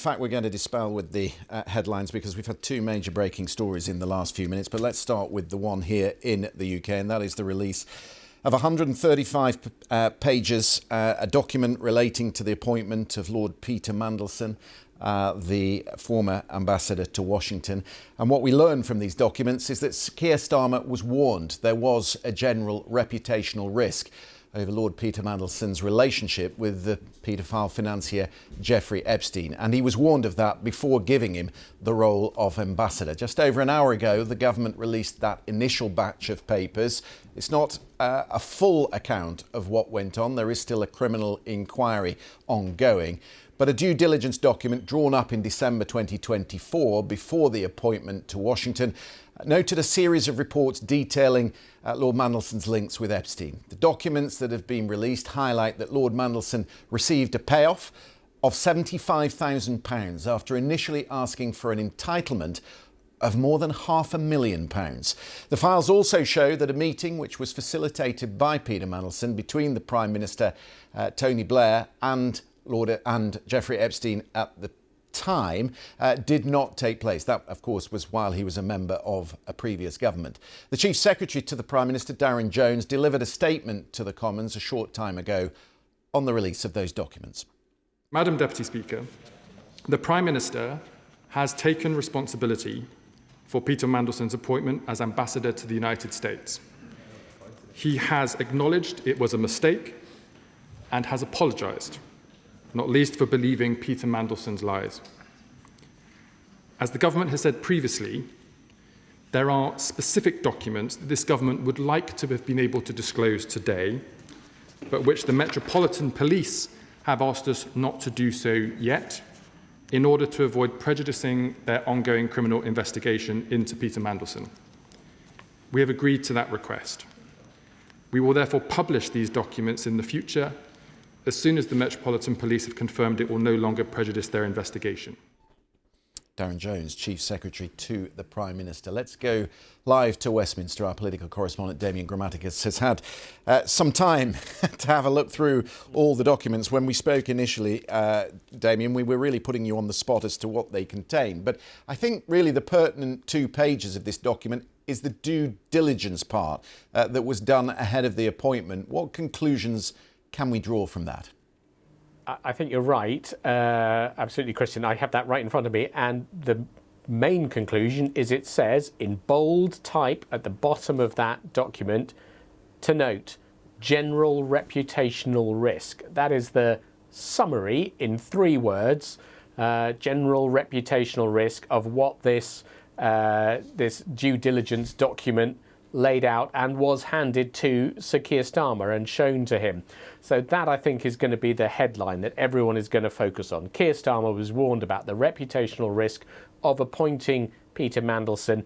fact, we're going to dispel with the headlines because we've had two major breaking stories in the last few minutes. But let's start with the one here in the UK, and that is the release of 135 pages, a document relating to the appointment of Lord Peter Mandelson, the former ambassador to Washington. And what we learn from these documents is that Keir Starmer was warned there was a general reputational risk over Lord Peter Mandelson's relationship with the paedophile financier Jeffrey Epstein. And he was warned of that before giving him the role of ambassador. Just over an hour ago, the government released that initial batch of papers. It's not a full account of what went on. There is still a criminal inquiry ongoing. But a due diligence document drawn up in December 2024 before the appointment to Washington noted a series of reports detailing Lord Mandelson's links with Epstein. The documents that have been released highlight that Lord Mandelson received a payoff of £75,000 after initially asking for an entitlement of more than £500,000. The files also show that a meeting which was facilitated by Peter Mandelson between the Prime Minister Tony Blair and Jeffrey Epstein at the time did not take place. That, of course, was while he was a member of a previous government. The Chief Secretary to the Prime Minister, Darren Jones, delivered a statement to the Commons a short time ago on the release of those documents. Madam Deputy Speaker, the Prime Minister has taken responsibility for Peter Mandelson's appointment as Ambassador to the United States. He has acknowledged it was a mistake and has apologised, not least for believing Peter Mandelson's lies. As the government has said previously, there are specific documents that this government would like to have been able to disclose today, but which the Metropolitan Police have asked us not to do so yet, in order to avoid prejudicing their ongoing criminal investigation into Peter Mandelson. We have agreed to that request. We will therefore publish these documents in the future as soon as the Metropolitan Police have confirmed it will no longer prejudice their investigation. Darren Jones, Chief Secretary to the Prime Minister. Let's go live to Westminster. Our political correspondent, Damien Grammaticus, has had some time to have a look through all the documents. When we spoke initially, Damien, we were really putting you on the spot as to what they contain. But I think really the pertinent 2 pages of this document is the due diligence part that was done ahead of the appointment. What conclusions can we draw from that? I think you're right. Absolutely, Christian. I have that right in front of me. And the main conclusion is it says in bold type at the bottom of that document to note general reputational risk. That is the summary in 3 words, general reputational risk of what this due diligence document laid out and was handed to Sir Keir Starmer and shown to him. So that, I think, is going to be the headline that everyone is going to focus on. Keir Starmer was warned about the reputational risk of appointing Peter Mandelson,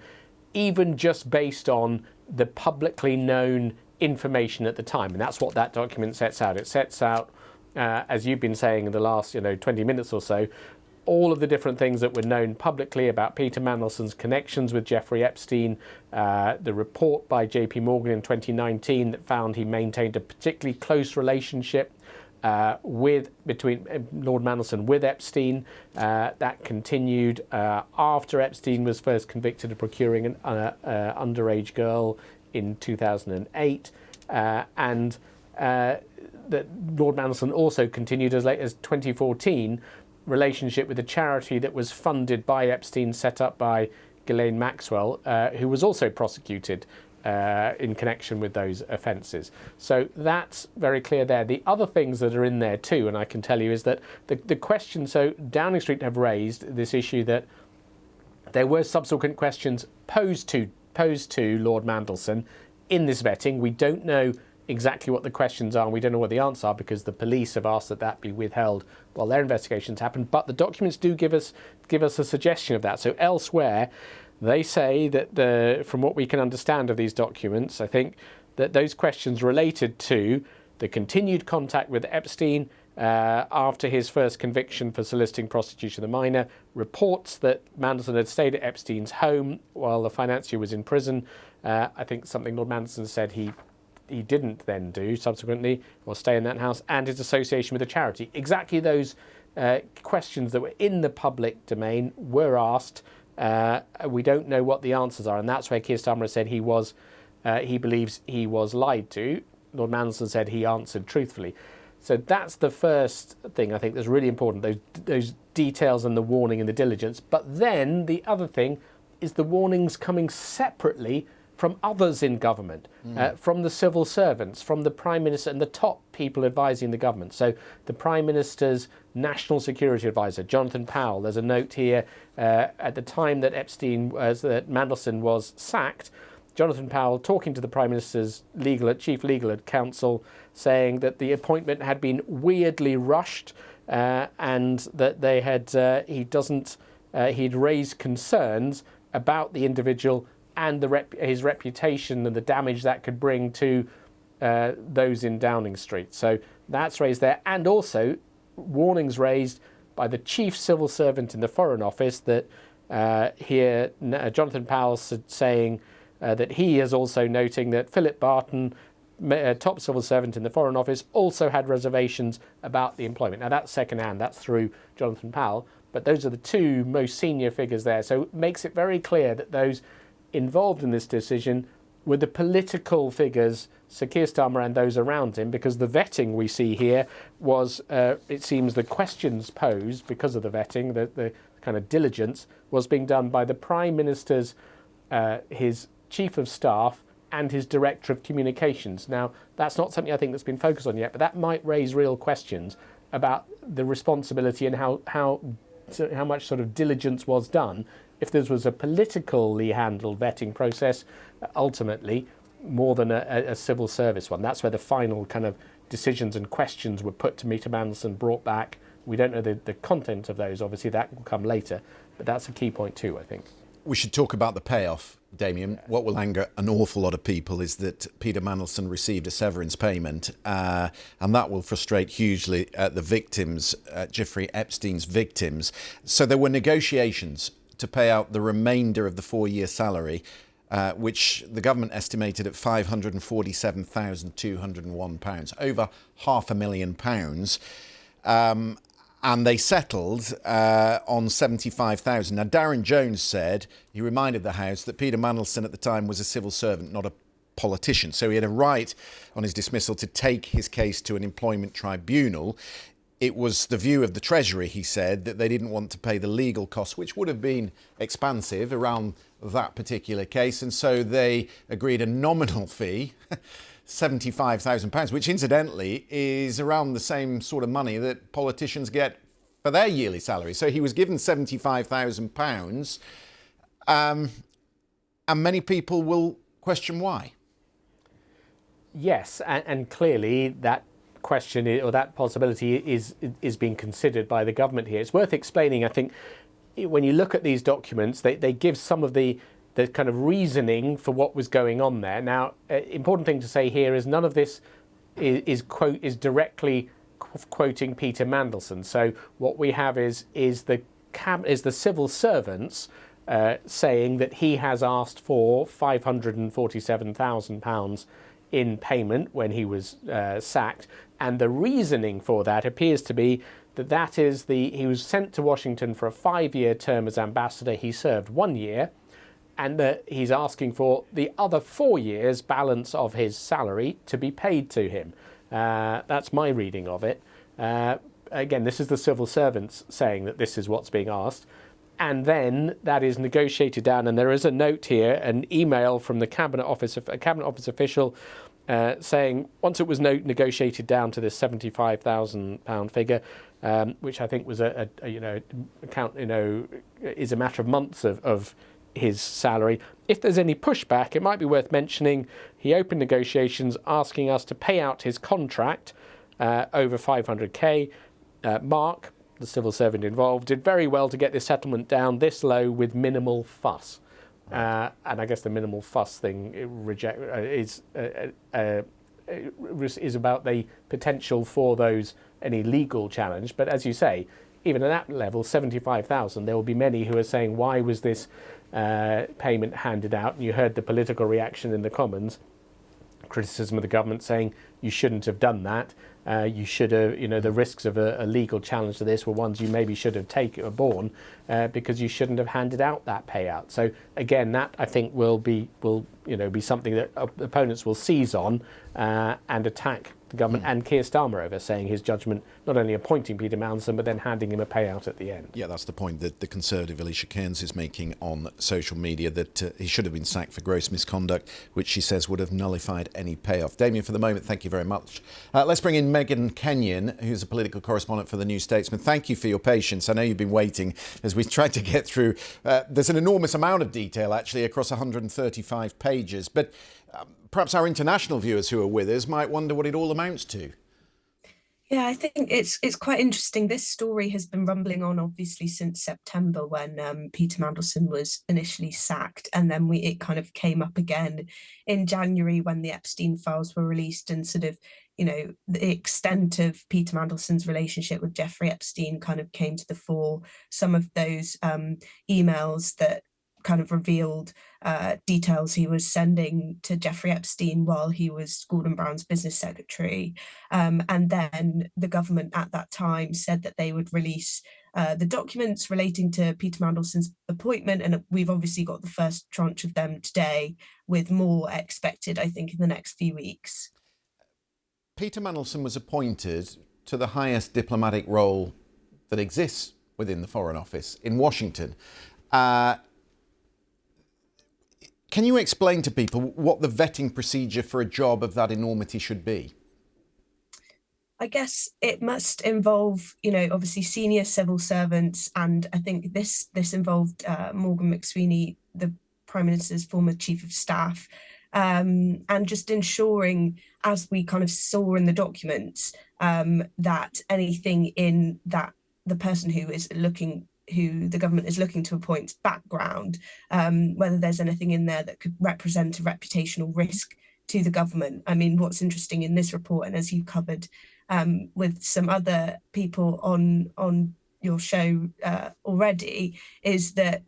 even just based on the publicly known information at the time. And that's what that document sets out. It sets out, as you've been saying in the last 20 minutes or so, all of the different things that were known publicly about Peter Mandelson's connections with Jeffrey Epstein, the report by JP Morgan in 2019 that found he maintained a particularly close relationship between Lord Mandelson with Epstein. That continued after Epstein was first convicted of procuring an underage girl in 2008. And that Lord Mandelson also continued as late as 2014 relationship with a charity that was funded by Epstein, set up by Ghislaine Maxwell, who was also prosecuted in connection with those offences. So that's very clear there. The other things that are in there too, and I can tell you, is that the question, so Downing Street have raised this issue that there were subsequent questions posed to Lord Mandelson in this vetting. We don't know exactly what the questions are. We don't know what the answers are because the police have asked that be withheld while their investigations happen. But the documents do give us a suggestion of that. So elsewhere, they say that from what we can understand of these documents, I think that those questions related to the continued contact with Epstein after his first conviction for soliciting prostitution of the minor, reports that Mandelson had stayed at Epstein's home while the financier was in prison. I think something Lord Mandelson said he didn't then do subsequently, or stay in that house, and his association with the charity. Exactly those questions that were in the public domain were asked. We don't know what the answers are, and that's where Keir Starmer said he believes he was lied to. Lord Mandelson said he answered truthfully. So that's the first thing I think that's really important, those details and the warning and the diligence. But then the other thing is the warnings coming separately from others in government, from the civil servants, from the Prime Minister and the top people advising the government. So the Prime Minister's National Security Advisor, Jonathan Powell, there's a note here, at the time that that Mandelson was sacked, Jonathan Powell talking to the Prime Minister's chief legal counsel, saying that the appointment had been weirdly rushed, and that he'd raised concerns about the individual and his reputation and the damage that could bring to those in Downing Street. So that's raised there, and also warnings raised by the chief civil servant in the Foreign Office that Jonathan Powell saying that he is also noting that Philip Barton, top civil servant in the Foreign Office, also had reservations about the employment. Now that's second-hand, that's through Jonathan Powell, but those are the two most senior figures there. So it makes it very clear that those involved in this decision were the political figures, Sir Keir Starmer and those around him, because the vetting we see here was, it seems the questions posed because of the vetting, the kind of diligence, was being done by the Prime Minister's, his Chief of Staff and his Director of Communications. Now, that's not something I think that's been focused on yet, but that might raise real questions about the responsibility and how much sort of diligence was done if this was a politically handled vetting process, ultimately, more than a civil service one. That's where the final kind of decisions and questions were put to Peter Mandelson, brought back. We don't know the content of those, obviously that will come later, but that's a key point too, I think. We should talk about the payoff, Damien. What will anger an awful lot of people is that Peter Mandelson received a severance payment, and that will frustrate hugely the victims, Jeffrey Epstein's victims. So there were negotiations to pay out the remainder of the 4-year salary, which the government estimated at £547,201, over £500,000. And they settled on £75,000. Now, Darren Jones said, he reminded the House that Peter Mandelson at the time was a civil servant, not a politician. So he had a right on his dismissal to take his case to an employment tribunal. It was the view of the Treasury, he said, that they didn't want to pay the legal costs, which would have been expansive around that particular case. And so they agreed a nominal fee, £75,000, which incidentally is around the same sort of money that politicians get for their yearly salary. So he was given £75,000, and many people will question why. Yes, and clearly that question or that possibility is being considered by the government here. It's worth explaining, I think, when you look at these documents, they give some of the kind of reasoning for what was going on there. Now, important thing to say here is none of this is directly quoting Peter Mandelson. So what we have is the civil servants saying that he has asked for £547,000 in payment when he was sacked, and the reasoning for that appears to be that he was sent to Washington for a 5-year term as ambassador. He served 1 year, and that he's asking for the other 4 years' balance of his salary to be paid to him. That's my reading of it. Again, this is the civil servants saying that this is what's being asked. And then that is negotiated down. And there is a note here, an email from the Cabinet Office official saying once it was negotiated down to this £75,000 figure, which I think was is a matter of months of his salary. If there's any pushback, it might be worth mentioning he opened negotiations asking us to pay out his contract over 500k. Mark, the civil servant involved, did very well to get this settlement down this low with minimal fuss. And I guess the minimal fuss thing is about the potential for any legal challenge. But as you say, even at that level, 75,000, there will be many who are saying, why was this payment handed out? And you heard the political reaction in the Commons. criticism of the government, saying you shouldn't have done that. You should have, the risks of a legal challenge to this were ones you maybe should have borne because you shouldn't have handed out that payout. So again, that I think will be something that opponents will seize on and attack the government and Keir Starmer over, saying his judgment, not only appointing Peter Mandelson, but then handing him a payout at the end. Yeah, that's the point that the Conservative Alicia Cairns is making on social media, that he should have been sacked for gross misconduct, which she says would have nullified any payoff. Damien, for the moment, thank you very much. Let's bring in Megan Kenyon, who's a political correspondent for The New Statesman. Thank you for your patience. I know you've been waiting as we've tried to get through. There's an enormous amount of detail, actually, across 135 pages. But perhaps our international viewers who are with us might wonder what it all amounts to. Yeah, I think it's quite interesting. This story has been rumbling on, obviously, since September, when Peter Mandelson was initially sacked, and then it kind of came up again in January when the Epstein files were released, and sort of, the extent of Peter Mandelson's relationship with Jeffrey Epstein kind of came to the fore. Some of those emails that kind of revealed details he was sending to Jeffrey Epstein while he was Gordon Brown's business secretary. And then the government at that time said that they would release the documents relating to Peter Mandelson's appointment. And we've obviously got the first tranche of them today, with more expected, I think, in the next few weeks. Peter Mandelson was appointed to the highest diplomatic role that exists within the Foreign Office in Washington. Can you explain to people what the vetting procedure for a job of that enormity should be? I guess it must involve, obviously senior civil servants, and I think this involved Morgan McSweeney, the Prime Minister's former Chief of Staff, and just ensuring, as we kind of saw in the documents, that anything in that the person who the government is looking to appoint's background, whether there's anything in there that could represent a reputational risk to the government. I mean, what's interesting in this report, and as you covered with some other people on your show already, is that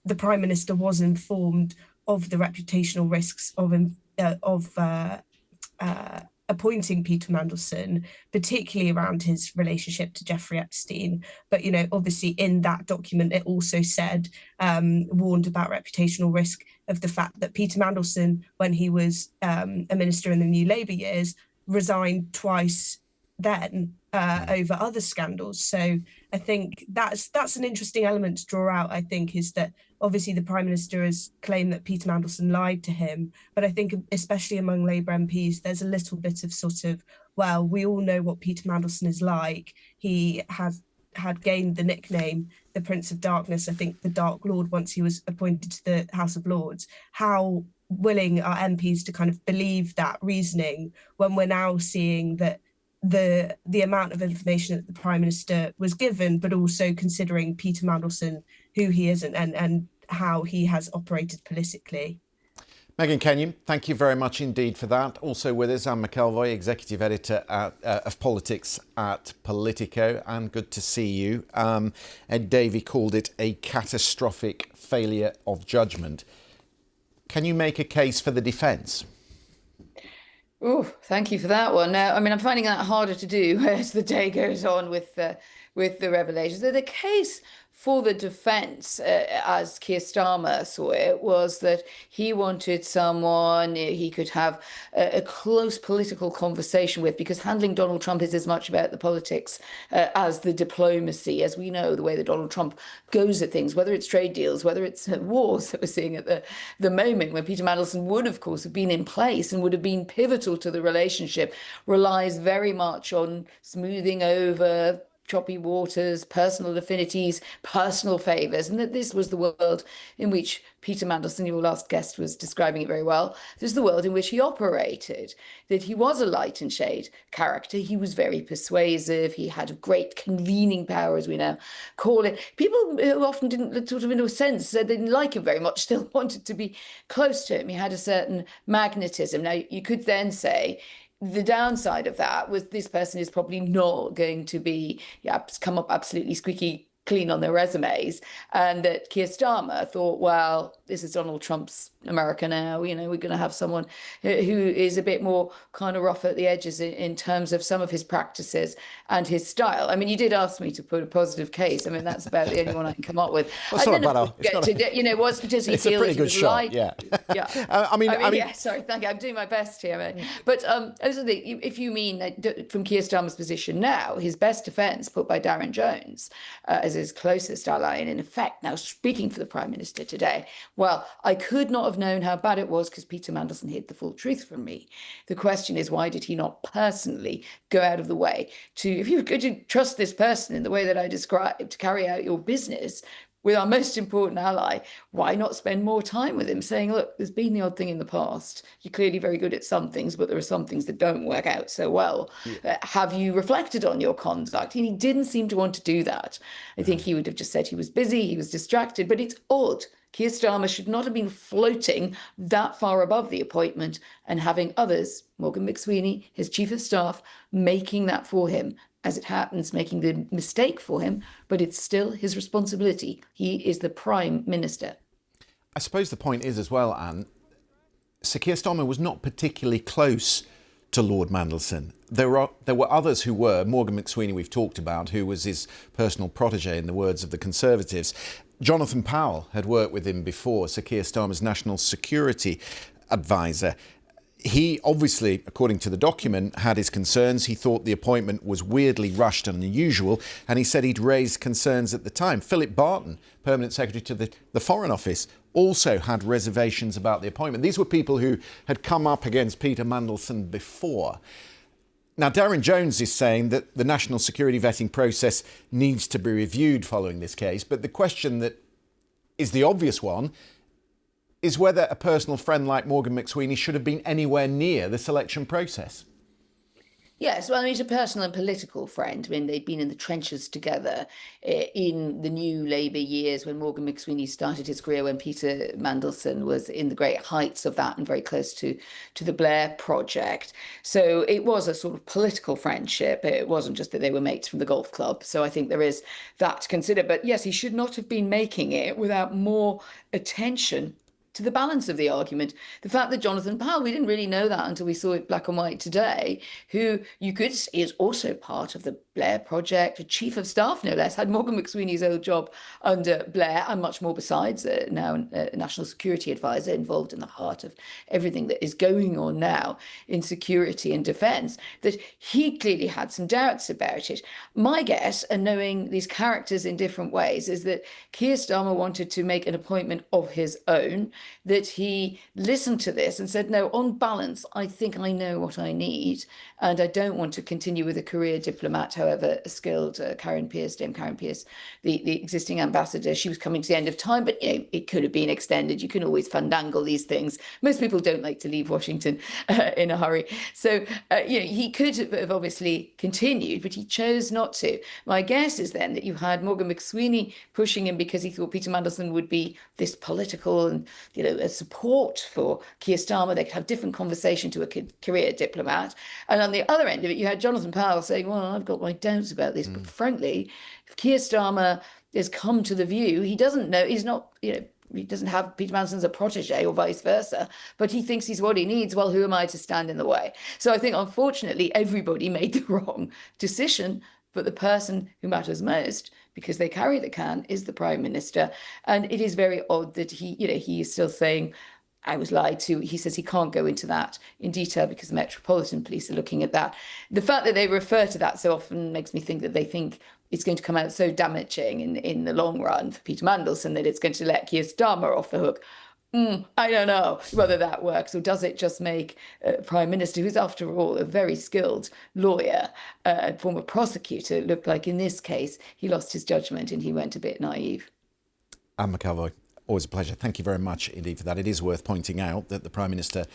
the Prime Minister was informed of the reputational risks of appointing Peter Mandelson, particularly around his relationship to Jeffrey Epstein. But, obviously in that document, it also said, warned about reputational risk of the fact that Peter Mandelson, when he was a minister in the New Labour years, resigned twice then over other scandals. So I think that's an interesting element to draw out, I think, is that obviously the Prime Minister has claimed that Peter Mandelson lied to him. But I think especially among Labour MPs, there's a little bit of sort of, well, we all know what Peter Mandelson is like. He had gained the nickname the Prince of Darkness, I think the Dark Lord, once he was appointed to the House of Lords. How willing are MPs to kind of believe that reasoning when we're now seeing that the amount of information that the Prime Minister was given, but also considering Peter Mandelson, who he is and how he has operated politically. Megan Kenyon, thank you very much indeed for that. Also with us, Anne McElvoy, Executive Editor of Politics at Politico, and good to see you. Ed Davey called it a catastrophic failure of judgment. Can you make a case for the defence? Oh, thank you for that one. Now, I mean, I'm finding that harder to do as the day goes on with the revelations. The case for the defence, as Keir Starmer saw it, was that he wanted someone he could have a close political conversation with, because handling Donald Trump is as much about the politics as the diplomacy. As we know, the way that Donald Trump goes at things, whether it's trade deals, whether it's wars that we're seeing at the moment, when Peter Mandelson would, of course, have been in place and would have been pivotal to the relationship, relies very much on smoothing over choppy waters, personal affinities, personal favours, and that this was the world in which Peter Mandelson, your last guest, was describing it very well. This is the world in which he operated, that he was a light and shade character. He was very persuasive. He had great convening power, as we now call it. People who often didn't, sort of in a sense, said they didn't like him very much, still wanted to be close to him. He had a certain magnetism. Now, you could then say, the downside of that was this person is probably not going to come up absolutely squeaky clean on their resumes, and that Keir Starmer thought, well, this is Donald Trump's America now. We're going to have someone who is a bit more kind of rough at the edges in terms of some of his practices and his style. I mean, you did ask me to put a positive case. I mean, that's about the only one I can come up with. Well, it's not about does he it's feel a pretty that he good was shot, lied? yeah. Yeah. I mean, yeah, sorry, thank you. I'm doing my best here, mate. But also if you mean that from Keir Starmer's position now, his best defence put by Darren Jones as his closest ally, and in effect now speaking for the Prime Minister today, well, I could not have known how bad it was because Peter Mandelson hid the full truth from me. The question is, why did he not personally go out of the way to, if you could trust this person in the way that I described, to carry out your business with our most important ally, why not spend more time with him saying, look, there's been the odd thing in the past. You're clearly very good at some things, but there are some things that don't work out so well. Have you reflected on your conduct? And he didn't seem to want to do that. I think he would have just said he was busy, he was distracted, but it's odd. Keir Starmer should not have been floating that far above the appointment and having others, Morgan McSweeney, his chief of staff, making that for him. As it happens, making the mistake for him, but it's still his responsibility. He is the Prime Minister. I suppose the point is as well, Anne, Sir Keir Starmer was not particularly close to Lord Mandelson. There were others who were. Morgan McSweeney we've talked about, who was his personal protege in the words of the Conservatives. Jonathan Powell had worked with him before, Sir Keir Starmer's national security advisor. He obviously, according to the document, had his concerns. He thought the appointment was weirdly rushed and unusual, and he said he'd raised concerns at the time. Philip Barton, Permanent Secretary to the Foreign Office, also had reservations about the appointment. These were people who had come up against Peter Mandelson before. Now, Darren Jones is saying that the national security vetting process needs to be reviewed following this case, but the question that is the obvious one is whether a personal friend like Morgan McSweeney should have been anywhere near the selection process. Yes, well, he's a personal and political friend. I mean, they'd been in the trenches together in the new Labour years when Morgan McSweeney started his career, when Peter Mandelson was in the great heights of that and very close to the Blair project. So it was a sort of political friendship. It wasn't just that they were mates from the golf club. So I think there is that to consider. But yes, he should not have been making it without more attention to the balance of the argument. The fact that Jonathan Powell, we didn't really know that until we saw it black and white today, who you could see is also part of the Blair project, a chief of staff, no less, had Morgan McSweeney's old job under Blair and much more besides, now a national security advisor involved in the heart of everything that is going on now in security and defence, that he clearly had some doubts about it. My guess, and knowing these characters in different ways, is that Keir Starmer wanted to make an appointment of his own, that he listened to this and said, no, on balance, I think I know what I need, and I don't want to continue with a career diplomat, however skilled. Dame Karen Pierce, the existing ambassador, she was coming to the end of time, but it could have been extended. You can always fandangle these things. Most people don't like to leave Washington in a hurry. So, he could have obviously continued, but he chose not to. My guess is then that you had Morgan McSweeney pushing him because he thought Peter Mandelson would be this political and a support for Keir Starmer. They could have different conversation to a career diplomat. And on the other end of it, you had Jonathan Powell saying, well, I've got my doubts about this. But frankly, if Keir Starmer has come to the view, he doesn't know, he's not, he doesn't have Peter Mandelson as a protege or vice versa, but he thinks he's what he needs. Well, who am I to stand in the way? So I think, unfortunately, everybody made the wrong decision. But the person who matters most, because they carry the can, is the Prime Minister. And it is very odd that he is still saying, I was lied to. He says he can't go into that in detail because the Metropolitan Police are looking at that. The fact that they refer to that so often makes me think that they think it's going to come out so damaging in the long run for Peter Mandelson that it's going to let Keir Starmer off the hook. I don't know whether that works, or does it just make Prime Minister, who's after all a very skilled lawyer, former prosecutor, look like in this case he lost his judgment and he went a bit naive? Anne McAvoy, always a pleasure. Thank you very much indeed for that. It is worth pointing out that the Prime Minister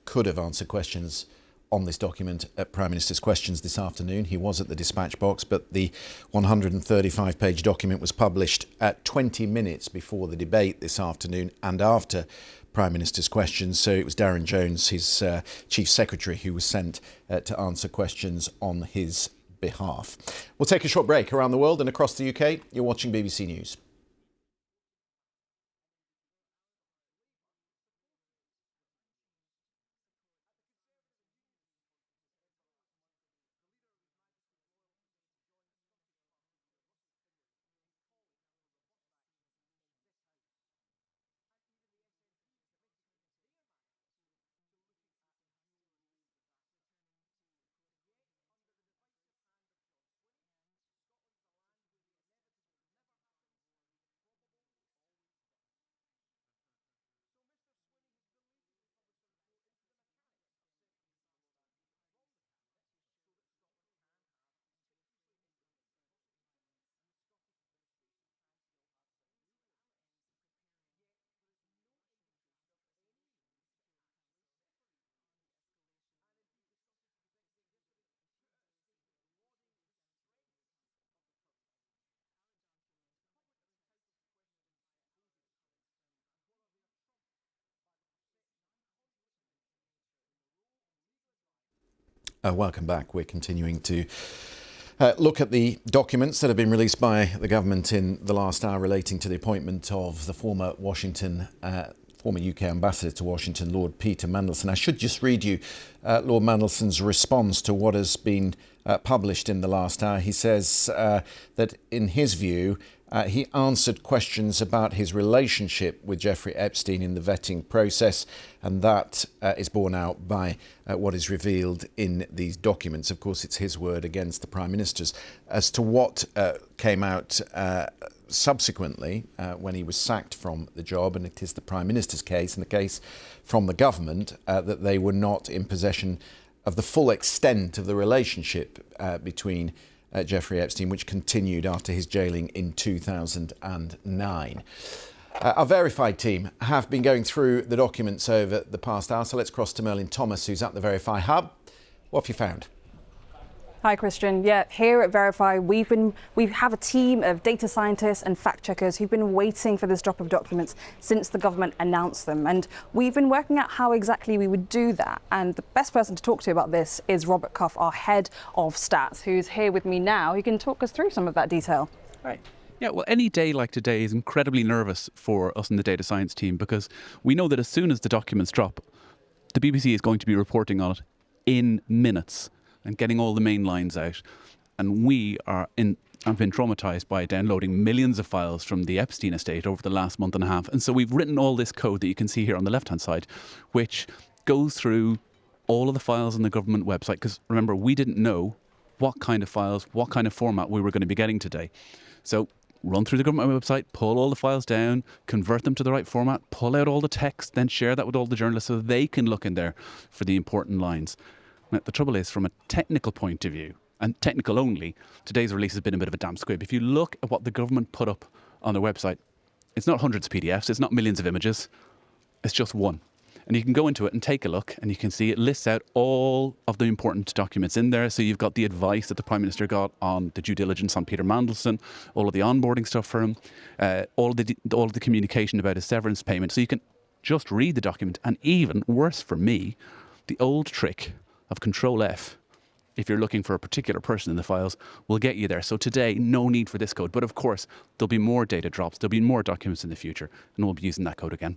could have answered questions on this document at Prime Minister's Questions this afternoon. He was at the dispatch box, but the 135-page document was published at 20 minutes before the debate this afternoon and after Prime Minister's Questions. So it was Darren Jones, his Chief Secretary, who was sent to answer questions on his behalf. We'll take a short break. Around the world and across the UK, you're watching BBC News. Welcome back. We're continuing to look at the documents that have been released by the government in the last hour relating to the appointment of the former UK ambassador to Washington, Lord Peter Mandelson. I should just read you Lord Mandelson's response to what has been published in the last hour. He says that in his view, he answered questions about his relationship with Jeffrey Epstein in the vetting process, and that is borne out by what is revealed in these documents. Of course, it's his word against the Prime Minister's. As to what came out subsequently when he was sacked from the job, and it is the Prime Minister's case and the case from the government that they were not in possession of the full extent of the relationship between Jeffrey Epstein, which continued after his jailing in 2009. Our verified team have been going through the documents over the past hour, so let's cross to Merlin Thomas, who's at the Verify Hub. What have you found? Hi, Christian. Yeah, here at Verify, we have a team of data scientists and fact checkers who've been waiting for this drop of documents since the government announced them. And we've been working out how exactly we would do that. And the best person to talk to about this is Robert Cuff, our head of stats, who's here with me now. He can talk us through some of that detail. Right. Yeah, well, any day like today is incredibly nervous for us in the data science team, because we know that as soon as the documents drop, the BBC is going to be reporting on it in minutes and getting all the main lines out. And have been traumatized by downloading millions of files from the Epstein estate over the last month and a half. And so we've written all this code that you can see here on the left-hand side, which goes through all of the files on the government website. Because remember, we didn't know what kind of files, what kind of format we were going to be getting today. So run through the government website, pull all the files down, convert them to the right format, pull out all the text, then share that with all the journalists so they can look in there for the important lines. Now, the trouble is, from a technical point of view, and technical only, today's release has been a bit of a damp squib. If you look at what the government put up on their website, it's not hundreds of PDFs, it's not millions of images, it's just one. And you can go into it and take a look, and you can see it lists out all of the important documents in there. So you've got the advice that the Prime Minister got on the due diligence on Peter Mandelson, all of the onboarding stuff for him, all of the communication about his severance payment. So you can just read the document, and even worse for me, the old trick of Control F, if you're looking for a particular person in the files, will get you there. So today, no need for this code. But of course, there'll be more data drops, there'll be more documents in the future, and we'll be using that code again.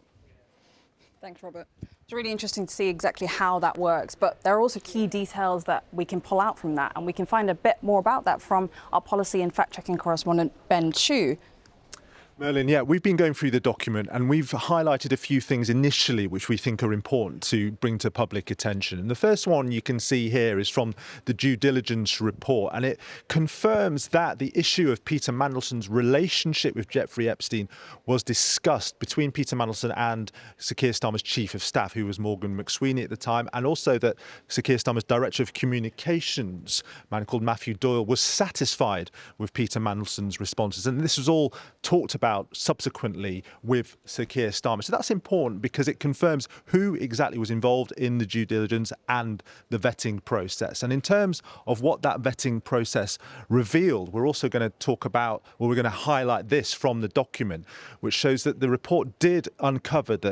Thanks, Robert. It's really interesting to see exactly how that works, but there are also key details that we can pull out from that, and we can find a bit more about that from our policy and fact-checking correspondent, Ben Chu. Merlin, yeah, we've been going through the document and we've highlighted a few things initially which we think are important to bring to public attention. And the first one you can see here is from the due diligence report, and it confirms that the issue of Peter Mandelson's relationship with Jeffrey Epstein was discussed between Peter Mandelson and Sir Keir Starmer's chief of staff, who was Morgan McSweeney at the time, and also that Sir Keir Starmer's director of communications, a man called Matthew Doyle, was satisfied with Peter Mandelson's responses. And this was all talked about subsequently with Sir Keir Starmer. So that's important because it confirms who exactly was involved in the due diligence and the vetting process. And in terms of what that vetting process revealed, we're also going to talk about, or we're going to highlight this from the document, which shows that the report did uncovered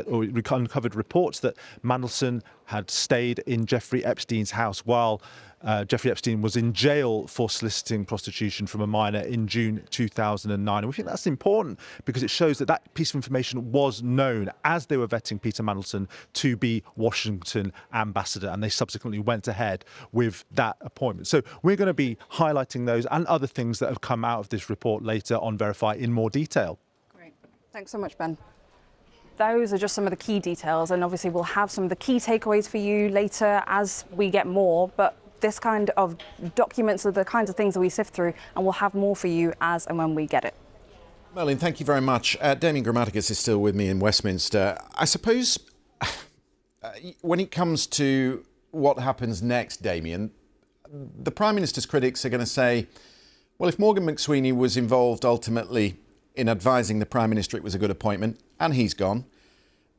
reports that Mandelson had stayed in Jeffrey Epstein's house while Jeffrey Epstein was in jail for soliciting prostitution from a minor in June 2009. And we think that's important because it shows that that piece of information was known as they were vetting Peter Mandelson to be Washington ambassador, and they subsequently went ahead with that appointment. So we're going to be highlighting those and other things that have come out of this report later on Verify in more detail. Great. Thanks so much, Ben. Those are just some of the key details, and obviously we'll have some of the key takeaways for you later as we get more, but this kind of documents are the kinds of things that we sift through, and we'll have more for you as and when we get it. Merlin, thank you very much. Damien Grammaticus is still with me in Westminster. I suppose when it comes to what happens next, Damien, the Prime Minister's critics are going to say, well, if Morgan McSweeney was involved ultimately in advising the Prime Minister it was a good appointment, and he's gone,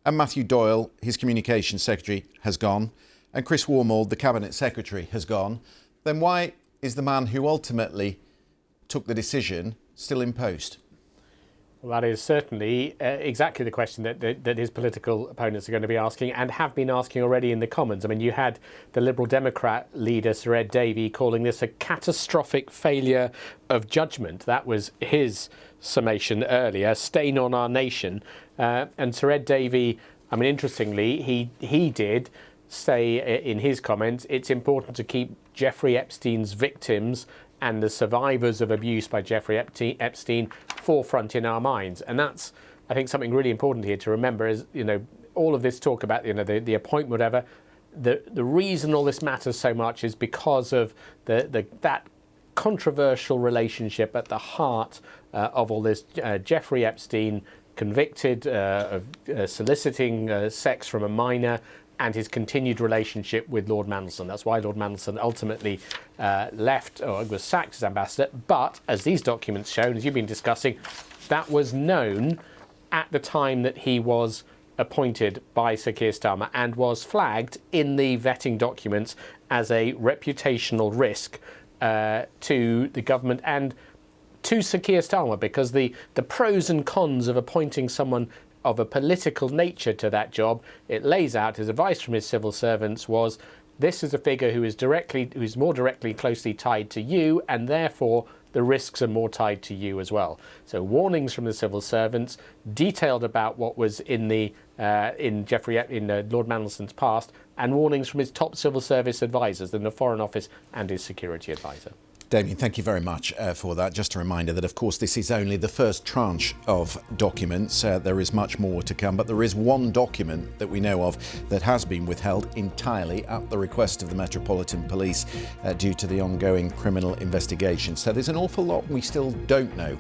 and Matthew Doyle, his communications secretary, has gone, and Chris Wormald, the Cabinet Secretary, has gone, then why is the man who ultimately took the decision still in post? Well, that is certainly exactly the question that his political opponents are going to be asking and have been asking already in the Commons. I mean, you had the Liberal Democrat leader, Sir Ed Davey, calling this a catastrophic failure of judgment. That was his summation earlier, stain on our nation. And Sir Ed Davey, I mean, interestingly, he did say in his comments, it's important to keep Jeffrey Epstein's victims and the survivors of abuse by Jeffrey Epstein forefront in our minds. And that's, I think, something really important here to remember is, all of this talk about, the appointment, whatever, the reason all this matters so much is because of that controversial relationship at the heart of all this. Jeffrey Epstein, convicted of soliciting sex from a minor, and his continued relationship with Lord Mandelson. That's why Lord Mandelson ultimately left or was sacked as ambassador. But as these documents show, as you've been discussing, that was known at the time that he was appointed by Sir Keir Starmer and was flagged in the vetting documents as a reputational risk to the government and to Sir Keir Starmer, because the pros and cons of appointing someone of a political nature to that job, it lays out his advice from his civil servants was, this is a figure who is more directly closely tied to you, and therefore the risks are more tied to you as well. So warnings from the civil servants, detailed about what was in Lord Mandelson's past, and warnings from his top civil service advisors in the Foreign Office and his security advisor. Damien, thank you very much for that. Just a reminder that, of course, this is only the first tranche of documents. There is much more to come, but there is one document that we know of that has been withheld entirely at the request of the Metropolitan Police due to the ongoing criminal investigation. So there's an awful lot we still don't know